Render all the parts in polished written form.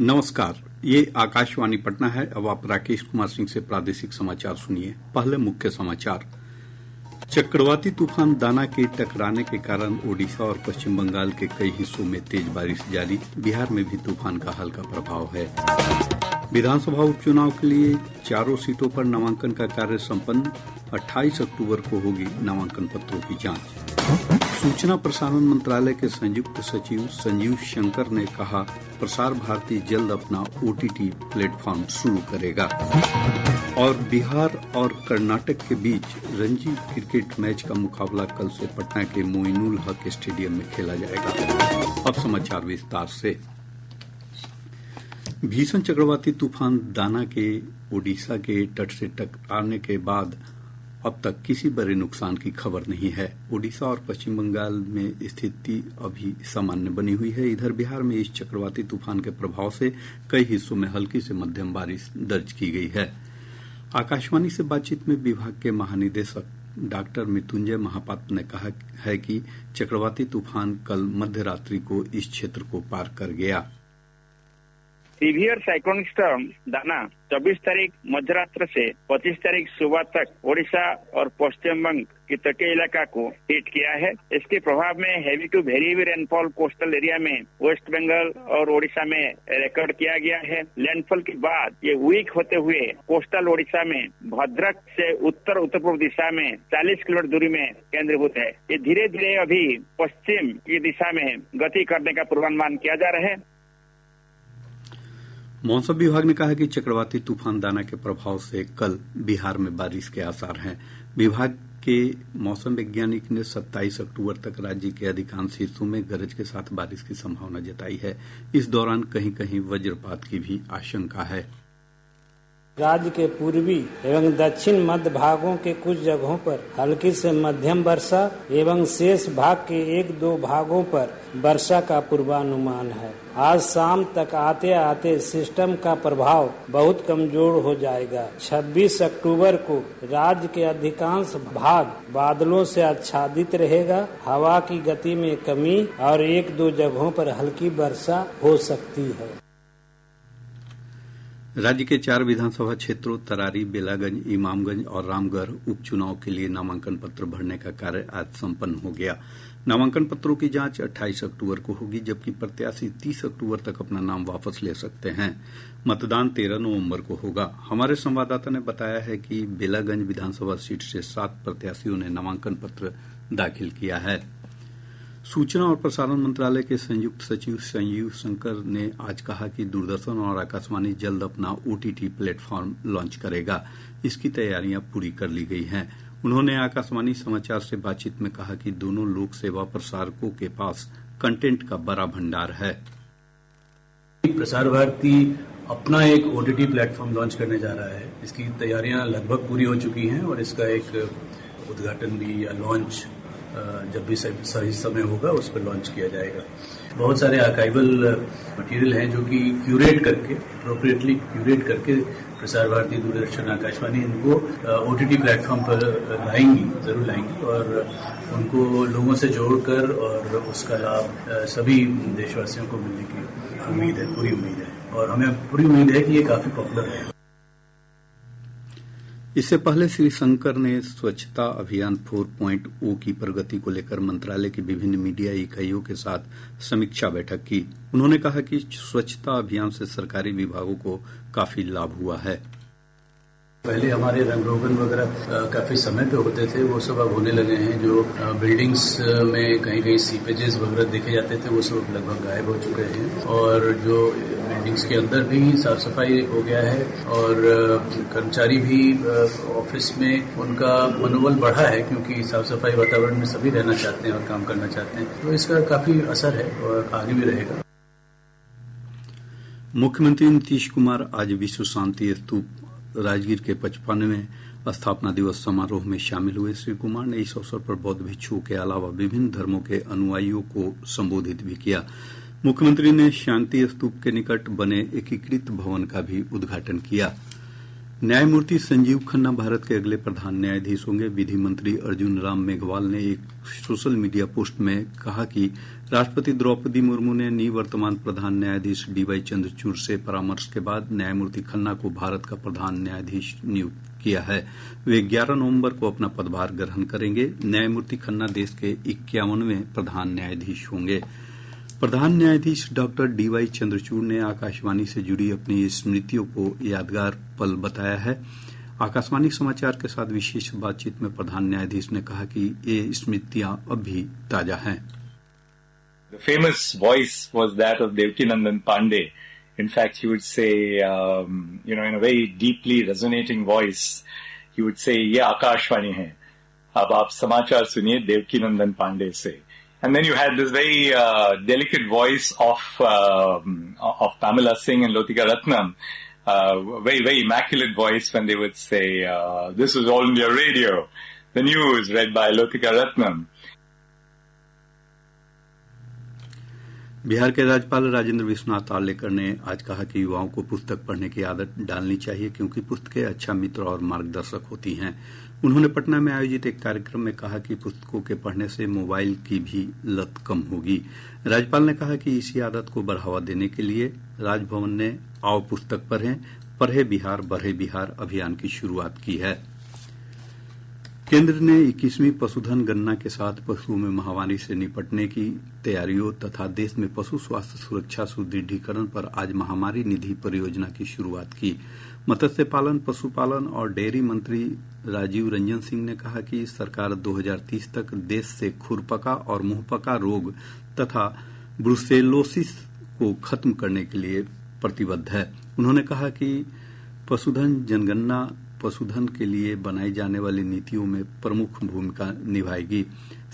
नमस्कार, ये आकाशवाणी पटना है। अब आप राकेश कुमार सिंह से प्रादेशिक समाचार सुनिए। पहले मुख्य समाचार। चक्रवाती तूफान दाना के टकराने के कारण ओडिशा और पश्चिम बंगाल के कई हिस्सों में तेज बारिश जारी। बिहार में भी तूफान का हल्का प्रभाव है। विधानसभा उपचुनाव के लिए चारों सीटों पर नामांकन का कार्य संपन्न। 28 अक्टूबर को होगी नामांकन पत्रों की जांच। सूचना प्रसारण मंत्रालय के संयुक्त सचिव संजीव शंकर ने कहा, प्रसार भारती जल्द अपना OTT प्लेटफॉर्म शुरू करेगा। और बिहार और कर्नाटक के बीच रणजी क्रिकेट मैच का मुकाबला कल से पटना के मोइनुल हक स्टेडियम में खेला जाएगा। अब समाचार विस्तार से। भीषण चक्रवाती तूफान दाना के ओडिशा के तट से टकराने के बाद अब तक किसी बड़े नुकसान की खबर नहीं है। ओडिशा और पश्चिम बंगाल में स्थिति अभी सामान्य बनी हुई है। इधर बिहार में इस चक्रवाती तूफान के प्रभाव से कई हिस्सों में हल्की से मध्यम बारिश दर्ज की गई है। आकाशवाणी से बातचीत में विभाग के महानिदेशक डॉक्टर मृत्युंजय महापात्र ने कहा है कि चक्रवाती तूफान कल मध्य रात्रि को इस क्षेत्र को पार कर गया। सीवियर साइक्लोनिक स्टॉर्म दाना 24 तारीख मध्यरात्र से 25 तारीख सुबह तक ओडिशा और पश्चिम बंग के तटीय इलाका को हिट किया है। इसके प्रभाव में heavy to very heavy rainfall coastal area में वेस्ट बंगाल और ओडिशा में रिकॉर्ड किया गया है। लैंडफॉल के बाद ये वीक होते हुए कोस्टल ओडिशा में भद्रक से उत्तर पूर्व दिशा में 40 किलोमीटर दूरी में केंद्रीभूत है। ये धीरे धीरे अभी पश्चिम की दिशा में गति करने का पूर्वानुमान किया जा रहा है। मौसम विभाग ने कहा है कि चक्रवाती तूफान दाना के प्रभाव से कल बिहार में बारिश के आसार हैं। विभाग के मौसम वैज्ञानिक ने 27 अक्टूबर तक राज्य के अधिकांश हिस्सों में गरज के साथ बारिश की संभावना जताई है। इस दौरान कहीं कहीं वज्रपात की भी आशंका है। राज्य के पूर्वी एवं दक्षिण मध्य भागों के कुछ जगहों पर हल्की से मध्यम वर्षा एवं शेष भाग के 1-2 भागों पर वर्षा का पूर्वानुमान है। आज शाम तक आते आते सिस्टम का प्रभाव बहुत कमजोर हो जाएगा। 26 अक्टूबर को राज्य के अधिकांश भाग बादलों से आच्छादित रहेगा। हवा की गति में कमी और 1-2 जगहों पर हल्की वर्षा हो सकती है। राज्य के 4 विधानसभा क्षेत्रों तरारी, बेलागंज, इमामगंज और रामगढ़ उपचुनाव के लिए नामांकन पत्र भरने का कार्य आज संपन्न हो गया। नामांकन पत्रों की जांच 28 अक्टूबर को होगी, जबकि प्रत्याशी 30 अक्टूबर तक अपना नाम वापस ले सकते हैं। मतदान 13 नवंबर को होगा। हमारे संवाददाता ने बताया है कि बेलागंज विधानसभा सीट से 7 प्रत्याशियों ने नामांकन पत्र दाखिल किया है। सूचना और प्रसारण मंत्रालय के संयुक्त सचिव संजीव शंकर ने आज कहा कि दूरदर्शन और आकाशवाणी जल्द अपना OTT प्लेटफॉर्म लॉन्च करेगा। इसकी तैयारियां पूरी कर ली गई हैं। उन्होंने आकाशवाणी समाचार से बातचीत में कहा कि दोनों लोक सेवा प्रसारकों के पास कंटेंट का बड़ा भंडार है। प्रसार भारती अपना एक OTT प्लेटफॉर्म लॉन्च करने जा रहा है। इसकी तैयारियां लगभग पूरी हो चुकी हैं और इसका एक उद्घाटन भी या लॉन्च जब भी सही समय होगा उस पर लॉन्च किया जाएगा। बहुत सारे आर्काइवल मटेरियल हैं जो कि अप्रोप्रिएटली क्यूरेट करके प्रसार भारती, दूरदर्शन, आकाशवाणी इनको OTT प्लेटफॉर्म पर जरूर लाएंगी और उनको लोगों से जोड़कर और उसका लाभ सभी देशवासियों को मिलने की उम्मीद है, पूरी उम्मीद है और हमें पूरी उम्मीद है कि ये काफी पॉपुलर है। इससे पहले श्री शंकर ने स्वच्छता अभियान 4.0 की प्रगति को लेकर मंत्रालय की विभिन्न मीडिया इकाइयों के साथ समीक्षा बैठक की। उन्होंने कहा कि स्वच्छता अभियान से सरकारी विभागों को काफी लाभ हुआ है। पहले हमारे रंग रोगन वगैरह काफी समय पे होते थे, वो सब अब होने लगे हैं। जो बिल्डिंग्स में कहीं कहीं सीपेजेस वगैरह देखे जाते थे वो सब लगभग गायब हो चुके हैं और जो बिल्डिंग्स के अंदर भी साफ सफाई हो गया है और कर्मचारी भी ऑफिस में उनका मनोबल बढ़ा है क्योंकि साफ सफाई वातावरण में सभी रहना चाहते हैं और काम करना चाहते हैं। तो इसका काफी असर है और आगे भी रहेगा। मुख्यमंत्री नीतीश कुमार आज विश्व शांति स्तूप राजगीर के 55वें स्थापना दिवस समारोह में शामिल हुए। श्री कुमार ने इस अवसर पर बौद्ध भिक्षुओं के अलावा विभिन्न धर्मों के अनुयायियों को संबोधित भी किया। मुख्यमंत्री ने शांति स्तूप के निकट बने एकीकृत भवन का भी उद्घाटन किया। न्यायमूर्ति संजीव खन्ना भारत के अगले प्रधान न्यायाधीश होंगे। विधि मंत्री अर्जुन राम मेघवाल ने एक सोशल मीडिया पोस्ट में कहा कि राष्ट्रपति द्रौपदी मुर्मू ने निवर्तमान प्रधान न्यायाधीश डीवाई चंद्रचूड़ से परामर्श के बाद न्यायमूर्ति खन्ना को भारत का प्रधान न्यायाधीश नियुक्त किया है। वे 11 नवंबर को अपना पदभार ग्रहण करेंगे। न्यायमूर्ति खन्ना देश के 51वें प्रधान न्यायाधीश होंगे। प्रधान न्यायाधीश डॉक्टर डीवाई चंद्रचूड़ ने आकाशवाणी से जुड़ी अपनी स्मृतियों को यादगार पल बताया है। आकाशवाणी समाचार के साथ विशेष बातचीत में प्रधान न्यायाधीश ने कहा कि ये स्मृतियां अब भी ताजा हैं। The famous voice was that of Devkinandan Pandey. In fact, he would say, in a very deeply resonating voice, he would say, "ये आकाशवाणी है, अब आप समाचार सुनिए देवकीनंदन पांडे से." And then you had this very delicate voice of Pamela Singh and Lotika Ratnam, very, very immaculate voice when they would say, "This is All India Radio, the news read by Lotika Ratnam." Bihar के राज्यपाल राजेंद्र विश्वनाथ आर्लेकर ने आज कहा कि युवाओं को पुस्तक पढ़ने की आदत डालनी चाहिए, क्योंकि पुस्तकें अच्छा मित्र और मार्गदर्शक होती हैं। उन्होंने पटना में आयोजित एक कार्यक्रम में कहा कि पुस्तकों के पढ़ने से मोबाइल की भी लत कम होगी। राज्यपाल ने कहा कि इसी आदत को बढ़ावा देने के लिए राजभवन ने आओ पुस्तक पढ़ें, पढ़े बिहार बढ़े बिहार अभियान की शुरुआत की है। केंद्र ने 21वीं पशुधन गणना के साथ पशुओं में महामारी से निपटने की तैयारियों तथा देश में पशु स्वास्थ्य सुरक्षा सुदृढ़ीकरण पर आज महामारी निधि परियोजना की शुरुआत की। मत्स्य पालन, पशुपालन और डेयरी मंत्री राजीव रंजन सिंह ने कहा कि सरकार 2030 तक देश से खुरपका और मुंहपका रोग तथा ब्रुसेलोसिस को खत्म करने के लिए प्रतिबद्ध है। उन्होंने कहा कि पशुधन जनगणना पशुधन के लिए बनाई जाने वाली नीतियों में प्रमुख भूमिका निभाएगी।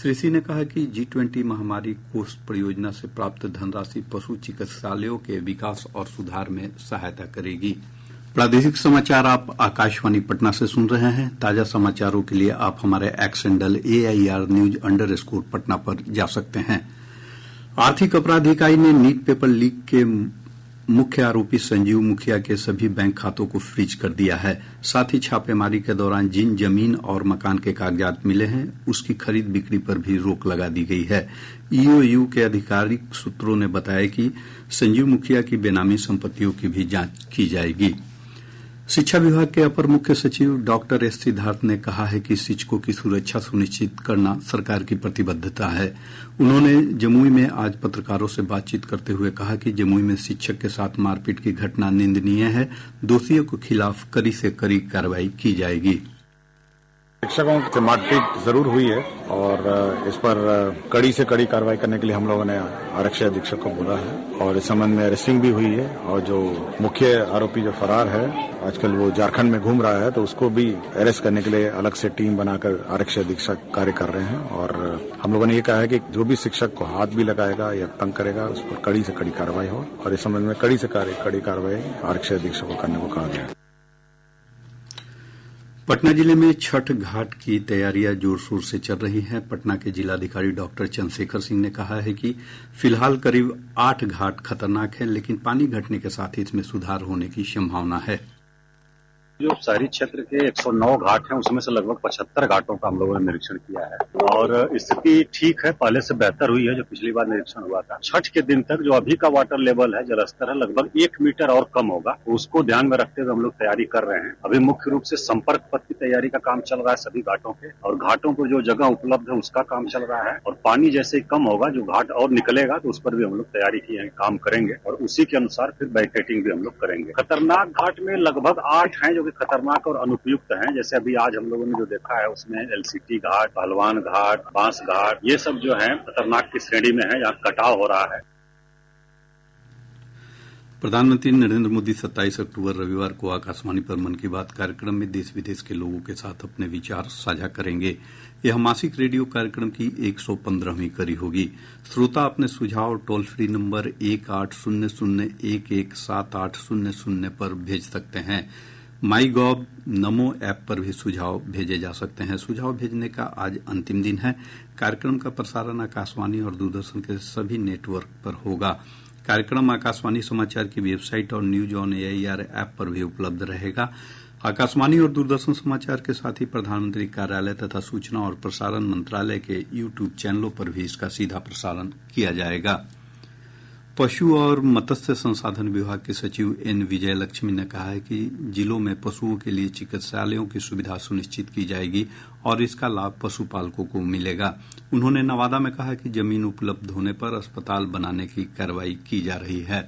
श्री सिंह ने कहा कि G20 महामारी कोष परियोजना से प्राप्त धनराशि पशु चिकित्सालयों के विकास और सुधार में सहायता करेगी। प्रादेशिक समाचार आप आकाशवाणी पटना से सुन रहे हैं। ताजा समाचारों के लिए आप हमारे एक्स हैंडल AIR_News_ पटना पर जा सकते हैं। आर्थिक अपराध इकाई ने नीट पेपर लीक के मुख्य आरोपी संजीव मुखिया के सभी बैंक खातों को फ्रीज कर दिया है। साथ ही छापेमारी के दौरान जिन जमीन और मकान के कागजात मिले हैं उसकी खरीद बिक्री पर भी रोक लगा दी गई है। EOU के आधिकारिक सूत्रों ने बताया कि संजीव मुखिया की बेनामी संपत्तियों की भी जांच की जाएगी। शिक्षा विभाग के अपर मुख्य सचिव डॉक्टर S सिद्धार्थ ने कहा है कि शिक्षकों की सुरक्षा सुनिश्चित करना सरकार की प्रतिबद्धता है। उन्होंने जमुई में आज पत्रकारों से बातचीत करते हुए कहा कि जमुई में शिक्षक के साथ मारपीट की घटना निंदनीय है। दोषियों के खिलाफ कड़ी से कड़ी कार्रवाई की जाएगी। शिक्षकों से मारपीट जरूर हुई है और इस पर कड़ी से कड़ी कार्रवाई करने के लिए हम लोगों ने आरक्षी अधीक्षक को बोला है और इस संबंध में अरेस्टिंग भी हुई है। और जो मुख्य आरोपी जो फरार है, आजकल वो झारखंड में घूम रहा है, तो उसको भी अरेस्ट करने के लिए अलग से टीम बनाकर आरक्षी अधीक्षक कार्य कर रहे हैं। और हम लोगों ने ये कहा है कि जो भी शिक्षक को हाथ भी लगाएगा या तंग करेगा उस पर कड़ी से कड़ी कार्रवाई हो और इस संबंध में कड़ी से कड़ी कार्रवाई आरक्षी अधीक्षक को करने को कहा गया है। पटना जिले में छठ घाट की तैयारियां जोर शोर से चल रही हैं। पटना के जिलाधिकारी डॉक्टर चंद्रशेखर सिंह ने कहा है कि फिलहाल करीब 8 घाट खतरनाक हैं, लेकिन पानी घटने के साथ ही इसमें सुधार होने की संभावना है। जो शहरी क्षेत्र के 109 घाट हैं उसमें से लगभग 75 घाटों का हम लोगों ने निरीक्षण किया है और स्थिति ठीक है, पहले से बेहतर हुई है जो पिछली बार निरीक्षण हुआ था। छठ के दिन तक जो अभी का वाटर लेवल है, जलस्तर है, लगभग 1 मीटर और कम होगा। उसको ध्यान में रखते हुए हम लोग तैयारी कर रहे हैं। अभी मुख्य रूप से संपर्क पथ की तैयारी का काम चल रहा है सभी घाटों के, और घाटों पर जो जगह उपलब्ध है उसका काम चल रहा है। और पानी जैसे कम होगा, जो घाट और निकलेगा तो उस पर भी हम लोग तैयारी की है, काम करेंगे और उसी के अनुसार फिर बैरिकेडिंग भी हम लोग करेंगे। खतरनाक घाट में लगभग 8 हैं जो कि खतरनाक और अनुपयुक्त हैं। जैसे अभी आज हम लोगों ने जो देखा है उसमें LCT घाट, पहलवान घाट, बांस घाट, ये सब जो है खतरनाक की श्रेणी में है, जहाँ कटाव हो रहा है। प्रधानमंत्री नरेंद्र मोदी 27 अक्टूबर रविवार को आकाशवाणी पर मन की बात कार्यक्रम में देश विदेश के लोगों के साथ अपने विचार साझा करेंगे। यह मासिक रेडियो कार्यक्रम की 115वीं कड़ी होगी। श्रोता अपने सुझाव टोल फ्री नंबर 1800117800 पर भेज सकते हैं। MyGov नमो ऐप पर भी सुझाव भेजे जा सकते हैं। सुझाव भेजने का आज अंतिम दिन है। कार्यक्रम का प्रसारण आकाशवाणी और दूरदर्शन के सभी नेटवर्क पर होगा। कार्यक्रम आकाशवाणी समाचार की वेबसाइट और न्यूज ऑन AIR ऐप पर भी उपलब्ध रहेगा। आकाशवाणी और दूरदर्शन समाचार के साथ ही प्रधानमंत्री कार्यालय तथा सूचना और प्रसारण मंत्रालय के यूट्यूब चैनलों पर भी इसका सीधा प्रसारण किया जाएगा। पशु और मत्स्य संसाधन विभाग के सचिव एन विजयलक्ष्मी ने कहा है कि जिलों में पशुओं के लिए चिकित्सालयों की सुविधा सुनिश्चित की जाएगी और इसका लाभ पशुपालकों को मिलेगा। उन्होंने नवादा में कहा कि जमीन उपलब्ध होने पर अस्पताल बनाने की कार्रवाई की जा रही है।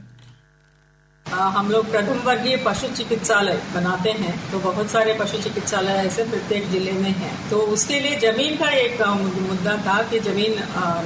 हम लोग प्रथम वर्गीय पशु चिकित्सालय बनाते हैं, तो बहुत सारे पशु चिकित्सालय ऐसे प्रत्येक जिले में हैं। तो उसके लिए जमीन का एक मुद्दा था कि जमीन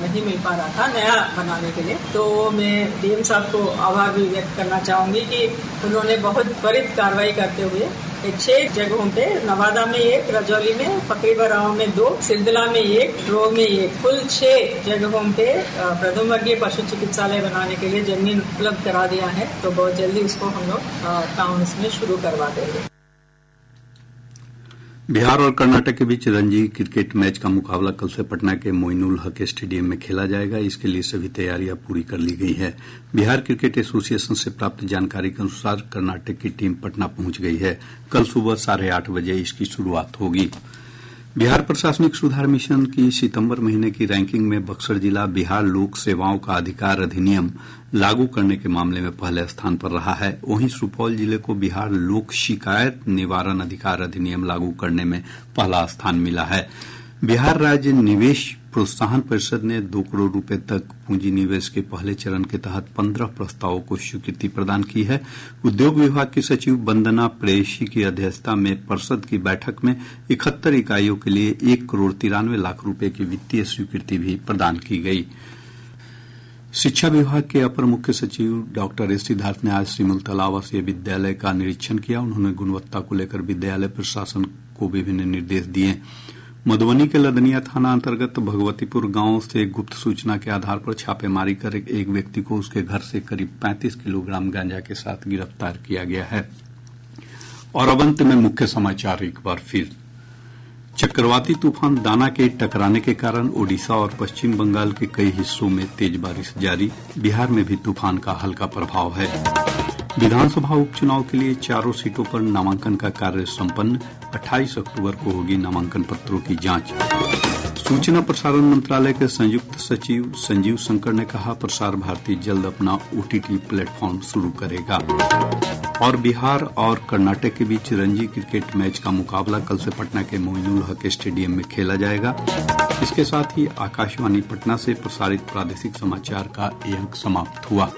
नहीं मिल पा रहा था नया बनाने के लिए। तो मैं डीएम साहब को आभार भी व्यक्त करना चाहूंगी कि उन्होंने बहुत त्वरित कार्रवाई करते हुए 6 जगहों पे, नवादा में 1, रजौली में, फकरीबराव में 2, सिरदला में 1, ड्रोग में 1, कुल 6 जगहों पे प्रथम वर्गीय पशु चिकित्सालय बनाने के लिए जमीन उपलब्ध करा दिया है। तो बहुत जल्दी उसको हम लोग काम इसमें शुरू करवा देंगे। बिहार और कर्नाटक के बीच रणजी क्रिकेट मैच का मुकाबला कल से पटना के मोइनुल हक स्टेडियम में खेला जाएगा। इसके लिए सभी तैयारियां पूरी कर ली गई है। बिहार क्रिकेट एसोसिएशन से प्राप्त जानकारी के अनुसार कर्नाटक की टीम पटना पहुंच गई है। कल सुबह 8:30 बजे इसकी शुरुआत होगी। बिहार प्रशासनिक सुधार मिशन की सितंबर महीने की रैंकिंग में बक्सर जिला बिहार लोक सेवाओं का अधिकार अधिनियम लागू करने के मामले में पहले स्थान पर रहा है। वहीं सुपौल जिले को बिहार लोक शिकायत निवारण अधिकार अधिनियम लागू करने में पहला स्थान मिला है। बिहार राज्य निवेश प्रोत्साहन परिषद ने 2 करोड़ रुपए तक पूंजी निवेश के पहले चरण के तहत 15 प्रस्तावों को स्वीकृति प्रदान की है। उद्योग विभाग की सचिव वंदना प्रेयसी की अध्यक्षता में परिषद की बैठक में 71 इकाइयों के लिए 1 करोड़ 93 लाख रुपए की वित्तीय स्वीकृति भी प्रदान की गई। शिक्षा विभाग के अपर मुख्य सचिव डॉक्टर एस सिद्धार्थ ने आज सिमुलतला आवासीय विद्यालय का निरीक्षण किया। उन्होंने गुणवत्ता को लेकर विद्यालय प्रशासन को विभिन्न निर्देश दिए। मधुबनी के लदनिया थाना अंतर्गत भगवतीपुर गांव से गुप्त सूचना के आधार पर छापेमारी कर एक व्यक्ति को उसके घर से करीब 35 किलोग्राम गांजा के साथ गिरफ्तार किया गया है। और अब अंत में मुख्य समाचार एक बार फिर। चक्रवाती तूफान दाना के टकराने के कारण ओडिशा और पश्चिम बंगाल के कई हिस्सों में तेज बारिश जारी। बिहार में भी तूफान का हल्का प्रभाव है। विधानसभा उपचुनाव के लिए 4 सीटों पर नामांकन का कार्य संपन्न। 28 अक्टूबर को होगी नामांकन पत्रों की जांच। सूचना प्रसारण मंत्रालय के संयुक्त सचिव संजीव शंकर ने कहा, प्रसार भारती जल्द अपना OTT प्लेटफॉर्म शुरू करेगा। और बिहार और कर्नाटक के बीच रणजी क्रिकेट मैच का मुकाबला कल से पटना के मोइनुल हक स्टेडियम में खेला जाएगा। इसके साथ ही आकाशवाणी पटना से प्रसारित प्रादेशिक समाचार का ये अंक समाप्त हुआ।